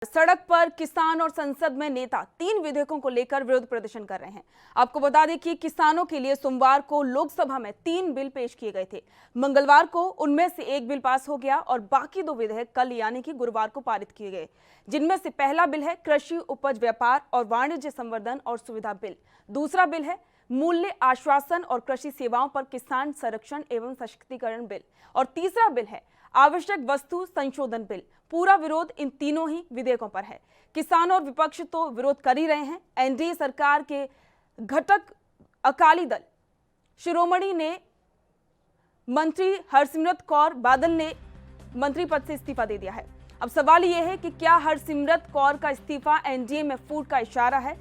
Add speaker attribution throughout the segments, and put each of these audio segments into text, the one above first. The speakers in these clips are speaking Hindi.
Speaker 1: सड़क पर किसान और संसद में नेता 3 विधेयकों को लेकर विरोध प्रदर्शन कर रहे हैं। आपको बता दें कि किसानों के लिए सोमवार को लोकसभा में 3 बिल पेश किए गए थे। मंगलवार को उनमें से एक बिल पास हो गया और बाकी 2 विधेयक कल यानी कि गुरुवार को पारित किए गए, जिनमें से पहला बिल है कृषि उपज व्यापार और वाणिज्य संवर्धन और सुविधा बिल, दूसरा बिल है मूल्य आश्वासन और कृषि सेवाओं पर किसान संरक्षण एवं सशक्तिकरण बिल और तीसरा बिल है आवश्यक वस्तु संशोधन बिल। पूरा विरोध इन तीनों ही विधेयकों पर है। किसान और विपक्ष तो विरोध कर ही रहे हैं। एनडीए सरकार के घटक अकाली दल शिरोमणि ने मंत्री हरसिमरत कौर बादल ने मंत्री पद से इस्तीफा दे दिया है। अब सवाल यह है कि क्या हरसिमरत कौर का इस्तीफा एनडीए में फूट का इशारा है?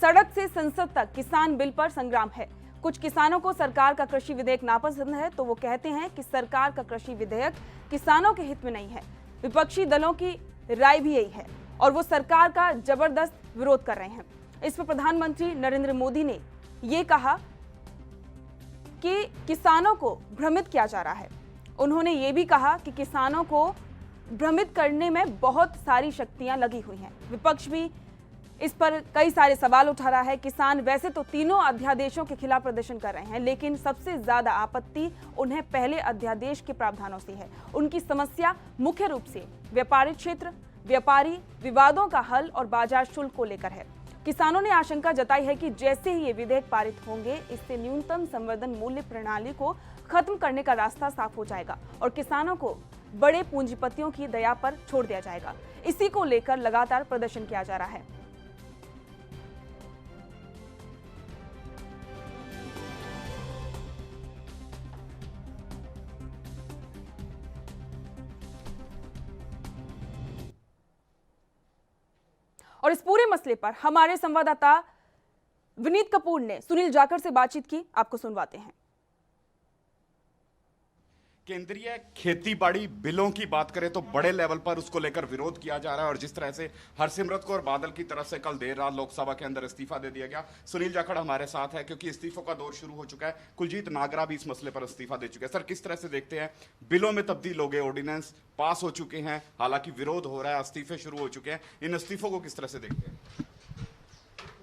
Speaker 1: सड़क से संसद तक किसान बिल पर संग्राम है। कुछ किसानों को सरकार का कृषि विधेयक नापसंद है, तो वो कहते हैं कि सरकार का कृषि विधेयक किसानों के हित में नहीं है। विपक्षी दलों की राय भी यही है और वो सरकार का जबरदस्त विरोध कर रहे हैं। इस पर प्रधानमंत्री नरेंद्र मोदी ने ये कहा कि किसानों को भ्रमित किया जा रहा है। उन्होंने ये भी कहा कि किसानों को भ्रमित करने में बहुत सारी शक्तियां लगी हुई हैं। विपक्ष भी इस पर कई सारे सवाल उठा रहा है। किसान वैसे तो तीनों अध्यादेशों के खिलाफ प्रदर्शन कर रहे हैं, लेकिन सबसे ज्यादा आपत्ति उन्हें पहले अध्यादेश के प्रावधानों से है। उनकी समस्या मुख्य रूप से व्यापारिक क्षेत्र, व्यापारी विवादों का हल और बाजार शुल्क को लेकर है। किसानों ने आशंका जताई है कि जैसे ही ये विधेयक पारित होंगे, इससे न्यूनतम संवर्धन मूल्य प्रणाली को खत्म करने का रास्ता साफ हो जाएगा और किसानों को बड़े पूंजीपतियों की दया पर छोड़ दिया जाएगा। इसी को लेकर लगातार प्रदर्शन किया जा रहा है। और इस पूरे मसले पर हमारे संवाददाता विनीत कपूर ने सुनील जाखड़ से बातचीत की, आपको सुनवाते हैं।
Speaker 2: केंद्रीय खेती बाड़ी बिलों की बात करें तो बड़े लेवल पर उसको लेकर विरोध किया जा रहा है और जिस तरह से हरसिमरत कौर बादल की तरफ से कल देर रात लोकसभा के अंदर इस्तीफा दे दिया गया। सुनील जाखड़ हमारे साथ है क्योंकि इस्तीफों का दौर शुरू हो चुका है। कुलजीत नागरा भी इस मसले पर इस्तीफा दे चुके हैं। सर, किस तरह से देखते हैं? बिलों में तब्दील हो गए, ऑर्डिनेंस पास हो चुके हैं, हालांकि विरोध हो रहा है, इस्तीफे शुरू हो चुके हैं। इन इस्तीफों को किस तरह से देखते हैं?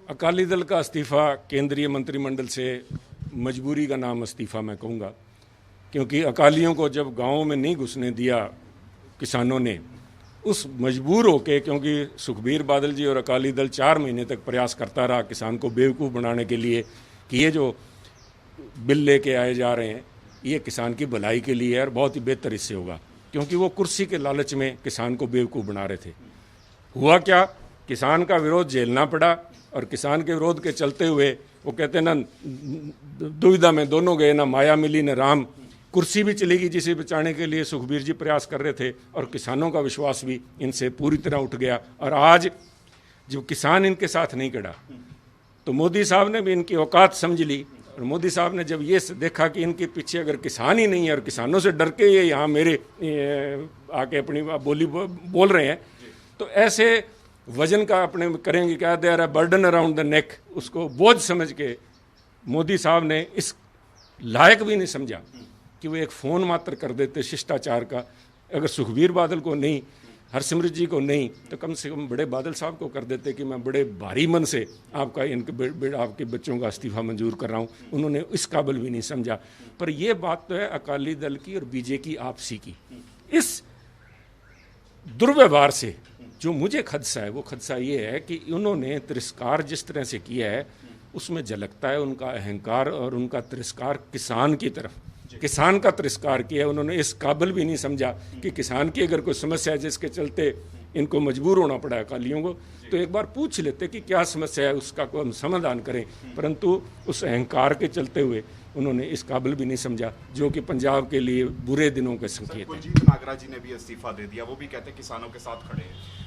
Speaker 3: अकाली दल का इस्तीफा केंद्रीय मंत्रिमंडल से मजबूरी का नाम इस्तीफा मैं कहूँगा, क्योंकि अकालियों को जब गाँव में नहीं घुसने दिया किसानों ने, उस मजबूर होके, क्योंकि सुखबीर बादल जी और अकाली दल 4 महीने तक प्रयास करता रहा किसान को बेवकूफ़ बनाने के लिए कि ये जो बिल लेके आए जा रहे हैं ये किसान की भलाई के लिए है और बहुत ही बेहतर इससे होगा, क्योंकि वो कुर्सी के लालच में किसान को बेवकूफ़ बना रहे थे। हुआ क्या? किसान का विरोध झेलना पड़ा और किसान के विरोध के चलते हुए वो कहते ना दुविधा में दोनों गए, ना माया मिली न राम। कुर्सी भी चली गई जिसे बचाने के लिए सुखबीर जी प्रयास कर रहे थे और किसानों का विश्वास भी इनसे पूरी तरह उठ गया। और आज जब किसान इनके साथ नहीं खड़ा तो मोदी साहब ने भी इनकी औकात समझ ली और मोदी साहब ने जब ये देखा कि इनके पीछे अगर किसान ही नहीं है और किसानों से डर के ये यहाँ मेरे आके अपनी बोली बोल रहे हैं, तो ऐसे वजन का अपने करेंगे क्या, they are a burden around the neck, उसको बोझ समझ के मोदी साहब ने इस लायक भी नहीं समझा कि वो एक फ़ोन मात्र कर देते शिष्टाचार का। अगर सुखबीर बादल को नहीं, हरसिमरत जी को नहीं, तो कम से कम बड़े बादल साहब को कर देते कि मैं बड़े भारी मन से आपका आपके बच्चों का इस्तीफा मंजूर कर रहा हूँ। उन्होंने इस काबिल भी नहीं समझा। पर यह बात तो है अकाली दल की और बीजेपी की आपसी की। इस दुर्व्यवहार से जो मुझे खदशा है वो खदशा ये है कि उन्होंने तिरस्कार जिस तरह से किया है उसमें झलकता है उनका अहंकार और उनका तिरस्कार किसान की तरफ, किसान का तिरस्कार किया। उन्होंने इस काबिल भी नहीं समझा कि किसान की अगर कोई समस्या है जिसके चलते इनको मजबूर होना पड़ा अकालियों को, तो एक बार पूछ लेते कि क्या समस्या है, उसका कोई हम समाधान करें। परंतु उस अहंकार के चलते हुए उन्होंने इस काबिल भी नहीं समझा, जो कि पंजाब के लिए बुरे दिनों के संकेत है।
Speaker 2: कुलजीत नागरा जी ने भी इस्तीफा दे दिया, वो भी कहते हैं किसानों के साथ खड़े हैं।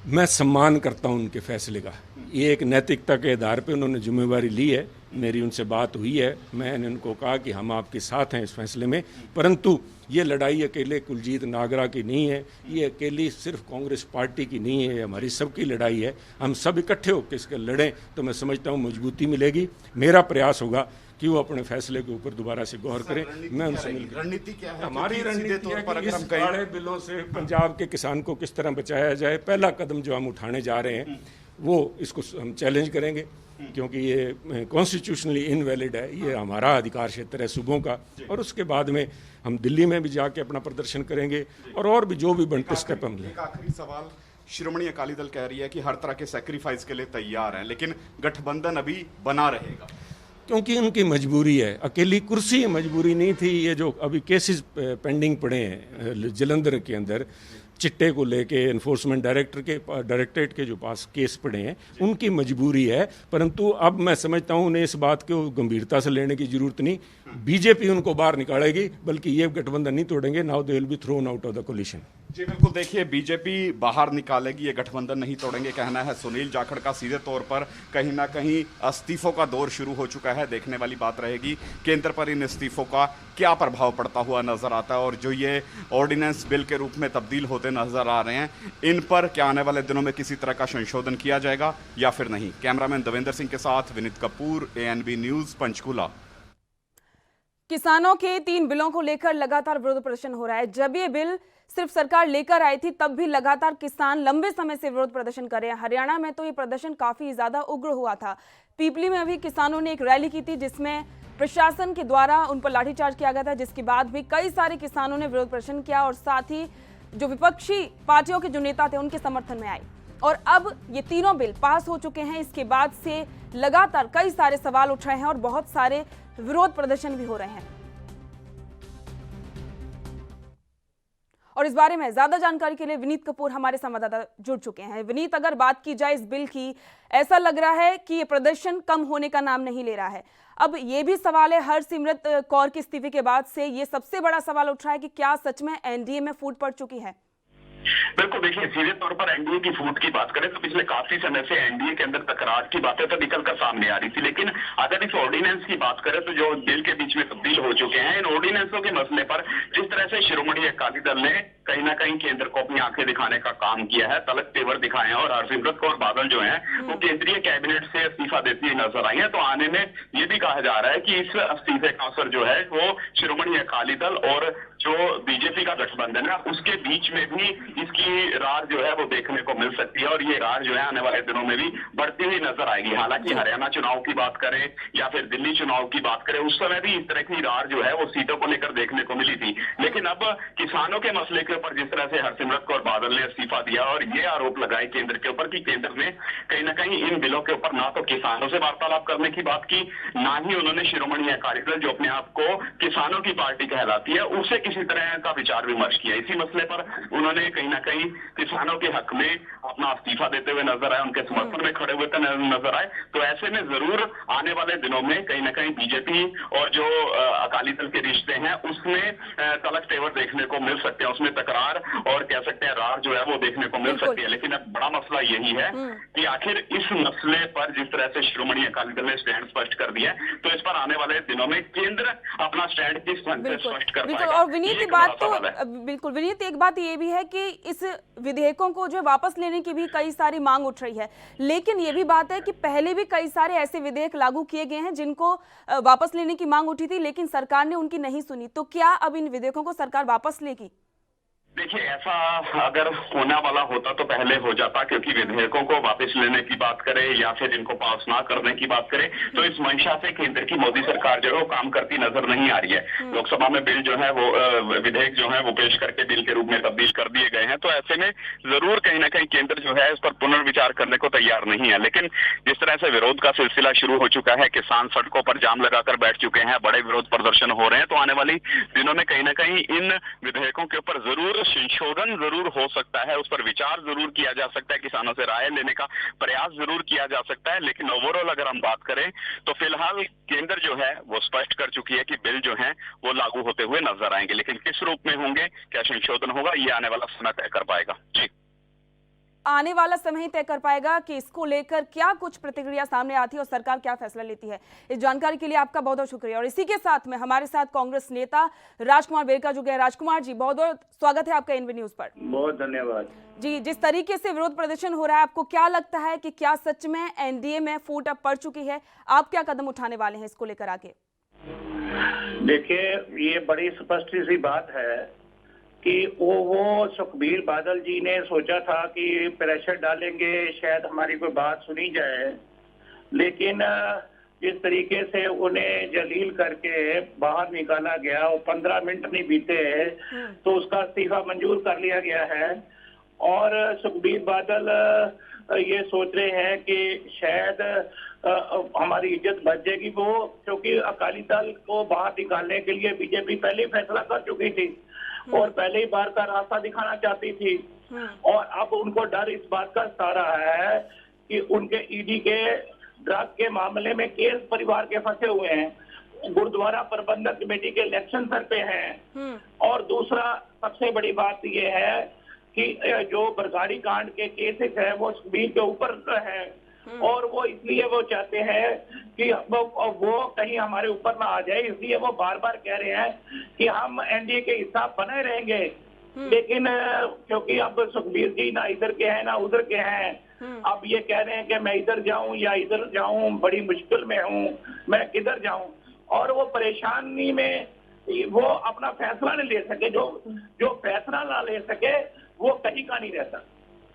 Speaker 3: मैं सम्मान करता हूं उनके फैसले का। ये एक नैतिकता के आधार पे उन्होंने जिम्मेवारी ली है मेरी उनसे बात हुई है, मैंने उनको कहा कि हम आपके साथ हैं इस फैसले में, परंतु ये लड़ाई अकेले कुलजीत नागरा की नहीं है, ये अकेली सिर्फ कांग्रेस पार्टी की नहीं है, हमारी सबकी लड़ाई है। हम सब इकट्ठे होकर इसके लड़ें तो मैं समझता हूँ मजबूती मिलेगी। मेरा प्रयास होगा कि वो अपने फैसले के ऊपर दोबारा से गौर करें। मैं उनसे मिलकर
Speaker 2: रणनीति क्या है?
Speaker 3: हमारी रणनीति है
Speaker 2: पर
Speaker 3: कि
Speaker 2: अगर
Speaker 3: इस
Speaker 2: हम कहें
Speaker 3: काले बिलों से पंजाब के किसान को किस तरह बचाया जाए। पहला कदम जो हम उठाने जा रहे हैं वो इसको हम चैलेंज करेंगे, क्योंकि ये कॉन्स्टिट्यूशनली इनवैलिड है, ये हमारा अधिकार क्षेत्र है सूबों का। और उसके बाद में हम दिल्ली में भी जाके अपना प्रदर्शन करेंगे और भी जो भी बनते स्टेप हम लें।
Speaker 2: एक आखिरी सवाल, श्रोमणी अकाली दल कह रही है कि हर तरह के सैक्रिफाइस के लिए तैयार है, लेकिन गठबंधन अभी बना रहेगा
Speaker 3: क्योंकि उनकी मजबूरी है। अकेली कुर्सी मजबूरी नहीं थी। ये जो अभी केसेस पेंडिंग पड़े हैं जलंधर के अंदर, चिट्टे को लेके एनफोर्समेंट डायरेक्टरेट के जो पास केस पड़े हैं, उनकी मजबूरी है। परंतु अब मैं समझता हूं उन्हें इस बात को गंभीरता से लेने की जरूरत नहीं। बीजेपी उनको बाहर निकालेगी, बल्कि ये गठबंधन नहीं तोड़ेंगे। Now they will be thrown out of the coalition.
Speaker 2: जी बिल्कुल, देखिए बीजेपी बाहर निकालेगी, ये गठबंधन नहीं तोड़ेंगे, कहना है सुनील जाखड़ का। सीधे तौर पर कहीं ना कहीं इस्तीफों का दौर शुरू हो चुका है। देखने वाली बात रहेगी केंद्र पर इन इस्तीफों का क्या प्रभाव पड़ता हुआ नजर आता है, और जो ये ऑर्डिनेंस बिल के रूप में तब्दील होते नजर आ रहे हैं, इन पर क्या आने वाले दिनों में किसी तरह का संशोधन किया जाएगा या फिर नहीं। कैमरामैन देवेंद्र सिंह के साथ विनीत कपूर, ANB न्यूज, पंचकुला।
Speaker 1: किसानों के 3 बिलों को लेकर लगातार विरोध प्रदर्शन हो रहा है। जब ये बिल सिर्फ सरकार लेकर आई थी तब भी लगातार किसान लंबे समय से विरोध प्रदर्शन कर रहे हैं। हरियाणा में तो ये प्रदर्शन काफी ज्यादा उग्र हुआ था। पीपली में भी किसानों ने एक रैली की थी जिसमें प्रशासन के द्वारा उन पर लाठीचार्ज किया गया था, जिसके बाद भी कई सारे किसानों ने विरोध प्रदर्शन किया और साथ ही जो विपक्षी पार्टियों के जो नेता थे उनके समर्थन में आए। और अब ये तीनों बिल पास हो चुके हैं। इसके बाद से लगातार कई सारे सवाल उठ रहे हैं और बहुत सारे विरोध प्रदर्शन भी हो रहे हैं। और इस बारे में ज्यादा जानकारी के लिए विनीत कपूर हमारे संवाददाता जुड़ चुके हैं। विनीत, अगर बात की जाए इस बिल की, ऐसा लग रहा है कि ये प्रदर्शन कम होने का नाम नहीं ले रहा है। अब ये भी सवाल है, हरसिमरत कौर के इस्तीफे के बाद से ये सबसे बड़ा सवाल उठ रहा है कि क्या सच में एनडीए में फूट पड़ चुकी है?
Speaker 4: बिल्कुल, देखिए सीधे तौर पर एनडीए की फूट की बात करें तो पिछले काफी समय से एनडीए के अंदर तकरार की बातें तो निकलकर सामने आ रही थी, लेकिन अगर इस ऑर्डिनेंस की बात करें तो जो बिल के बीच में तब्दील हो चुके हैं, इन ऑर्डिनेंसों के मसले पर जिस तरह से शिरोमणि अकाली दल ने कहीं ना कहीं केंद्र को अपनी आंखें दिखाने का काम किया है, तलक तेवर दिखाए हैं, और हरसिमरत कौर बादल जो है वो केंद्रीय कैबिनेट से इस्तीफा देती हुई नजर आई है। तो आने में ये भी कहा जा रहा है कि इस इस्तीफे का असर जो है वो शिरोमणि अकाली दल और जो बीजेपी का गठबंधन है उसके बीच में भी इसकी रार जो है वो देखने को मिल सकती है, और ये रार जो है आने वाले दिनों में भी बढ़ती हुई नजर आएगी। हालांकि हरियाणा चुनाव की बात करें या फिर दिल्ली चुनाव की बात करें, उस समय भी इस तरह की रार जो है वो सीटों को लेकर देखने को मिली थी। लेकिन अब किसानों के मसले के ऊपर जिस तरह से हरसिमरत कौर बादल ने इस्तीफा दिया और ये आरोप लगाए केंद्र के ऊपर कि केंद्र ने कहीं ना कहीं इन बिलों के ऊपर ना तो किसानों से वार्तालाप करने की बात की, ना ही उन्होंने शिरोमणि अकाली दल जो अपने आप को किसानों की पार्टी कहलाती है उससे किसी तरह का विचार विमर्श किया। इसी मसले पर उन्होंने कहीं ना कहीं किसानों के हक में अपना इस्तीफा देते हुए नजर आए, उनके समर्थन में खड़े हुए नजर आए। तो ऐसे में जरूर आने वाले दिनों में कहीं ना कहीं बीजेपी और जो अकाली दल के रिश्ते हैं उसमें तलक तेवर देखने को मिल सकते हैं, उसमें तकरार और कह सकते हैं रार जो है वो देखने को मिल सकती है। लेकिन अब बड़ा मसला यही है कि आखिर इस मसले पर जिस तरह से शिरोमणि अकाली दल ने स्टैंड स्पष्ट कर दिया है, तो इस पर आने वाले दिनों में केंद्र अपना स्टैंड किस ढंग से स्पष्ट कर पाएगा।
Speaker 1: और विनीत की बात तो बिल्कुल, विनीत एक बात ये भी है कि इस विधेयकों को जो वापस लेने की भी कई सारी मांग उठ रही है, लेकिन ये भी बात है कि पहले भी कई सारे ऐसे विधेयक लागू किए गए हैं जिनको वापस लेने की मांग उठी थी, लेकिन सरकार ने उनकी नहीं सुनी। तो क्या अब इन विधेयकों को सरकार वापस लेगी?
Speaker 4: देखिए, ऐसा अगर होने वाला होता तो पहले हो जाता, क्योंकि विधेयकों को वापस लेने की बात करें या फिर इनको पास ना करने की बात करें तो इस मंशा से केंद्र की मोदी सरकार जो है वो काम करती नजर नहीं आ रही है। लोकसभा में बिल जो है वो विधेयक जो है वो पेश करके बिल के रूप में तब्दील कर दिए गए हैं। तो ऐसे में जरूर कहीं ना कहीं केंद्र जो है इस पर पुनर्विचार करने को तैयार नहीं है। लेकिन जिस तरह से विरोध का सिलसिला शुरू हो चुका है, किसान सड़कों पर जाम लगाकर बैठ चुके हैं, बड़े विरोध प्रदर्शन हो रहे हैं, तो आने वाली दिनों में कहीं ना कहीं इन विधेयकों के ऊपर जरूर संशोधन जरूर हो सकता है, उस पर विचार जरूर किया जा सकता है, किसानों से राय लेने का प्रयास जरूर किया जा सकता है। लेकिन ओवरऑल अगर हम बात करें तो फिलहाल केंद्र जो है वो स्पष्ट कर चुकी है कि बिल जो है वो लागू होते हुए नजर आएंगे, लेकिन किस रूप में होंगे, क्या संशोधन होगा, ये आने वाला समय तय कर पाएगा। जी
Speaker 1: आने वाला समय ही तय कर पाएगा कि इसको लेकर क्या कुछ प्रतिक्रिया सामने आती है और सरकार क्या फैसला लेती है। इस जानकारी के लिए आपका बहुत बहुत शुक्रिया। और इसी के साथ में हमारे साथ कांग्रेस नेता राजकुमार बेरका जुड़ गए। राजकुमार जी, बहुत बहुत स्वागत है आपका एनवी न्यूज पर।
Speaker 5: बहुत धन्यवाद
Speaker 1: जी। जिस तरीके से विरोध प्रदर्शन हो रहा है, आपको क्या लगता है कि क्या सच में एनडीए में फूट अब पड़ चुकी है? आप क्या कदम उठाने वाले हैं इसको लेकर आगे?
Speaker 5: देखिए, ये बड़ी स्पष्ट सी बात है कि वो सुखबीर बादल जी ने सोचा था कि प्रेशर डालेंगे, शायद हमारी कोई बात सुनी जाए, लेकिन जिस तरीके से उन्हें जलील करके बाहर निकाला गया, वो 15 मिनट नहीं बीते तो उसका इस्तीफा मंजूर कर लिया गया है। और सुखबीर बादल ये सोच रहे हैं कि शायद हमारी इज्जत बच जाएगी, वो क्योंकि अकाली दल को बाहर निकालने के लिए बीजेपी पहले ही फैसला कर चुकी थी और पहले ही बार का रास्ता दिखाना चाहती थी। और अब उनको डर इस बात का सता रहा है कि उनके ईडी के ड्रग के मामले में केस परिवार के फंसे हुए हैं, गुरुद्वारा प्रबंधक कमेटी के इलेक्शन सर पे हैं। और दूसरा सबसे बड़ी बात यह है कि जो बरगाड़ी कांड के केसेस है वो सुखबीर के ऊपर है और वो इसलिए वो चाहते हैं कि वो कहीं हमारे ऊपर ना आ जाए, इसलिए वो बार बार कह रहे हैं कि हम एनडीए के हिस्सा बने रहेंगे। लेकिन क्योंकि अब सुखबीर जी ना इधर के हैं ना उधर के हैं, अब ये कह रहे हैं कि मैं इधर जाऊं या इधर जाऊं, बड़ी मुश्किल में हूं, मैं किधर जाऊं। और वो परेशानी में वो अपना फैसला नहीं ले सके, जो फैसला ना ले सके वो कहीं का नहीं रहता।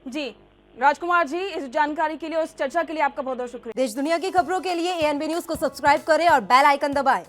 Speaker 1: जी राजकुमार जी, इस जानकारी के लिए और इस चर्चा के लिए आपका बहुत बहुत शुक्रिया।
Speaker 6: देश दुनिया की खबरों के लिए एएनबी न्यूज को सब्सक्राइब करें और बेल आइकन दबाएं।